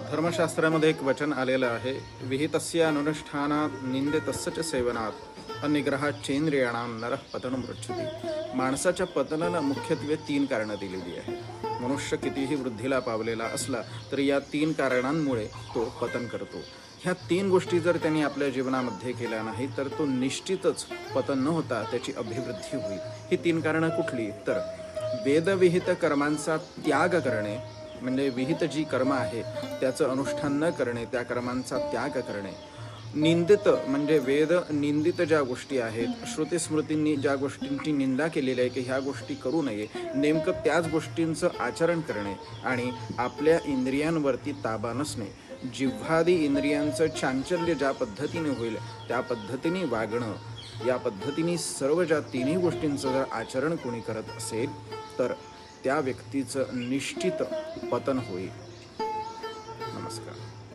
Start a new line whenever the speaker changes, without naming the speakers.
धर्मशास्त्रामध्ये एक वचन आलेलं आहे, विहितस्य अनुष्ठानात निंदितस्य च सेवनात अनिग्रहाचेंद्रियाणां नरः पतनं पृच्छति। माणसाच्या पतनाला मुख्यत्वे 3 कारणं दिलेली आहे। मनुष्य कितीही वृद्धीला पावलेला असला तरी या 3 कारणांमुळे तो पतन करतो। ह्या 3 गोष्टी जर त्यांनी आपल्या जीवनामध्ये केल्या नाही तर तो निश्चितच पतन न होता त्याची अभिवृद्धी होईल। ही 3 कारणं कुठली? तर वेदविहित कर्मांचा त्याग करणे, म्हणजे विहित जी कर्म आहे त्याचं अनुष्ठान न करणे, त्या कर्मांचा त्याग करणे। निंदित म्हणजे वेद निंदित ज्या गोष्टी आहेत, श्रुती स्मृतींनी ज्या गोष्टींची निंदा केलेली आहे की ह्या गोष्टी करू नये, नेमकं त्याच गोष्टींचं आचरण करणे। आणि आपल्या इंद्रियांवरती ताबा नसणे, जिव्हादी इंद्रियांचं चांचल्य ज्या पद्धतीने होईल त्या पद्धतीने वागणं, या पद्धतीने सर्व ज्या 3 गोष्टींचं जर आचरण कोणी करत असेल तर त्या व्यक्तीचं निश्चित पतन होईल। नमस्कार।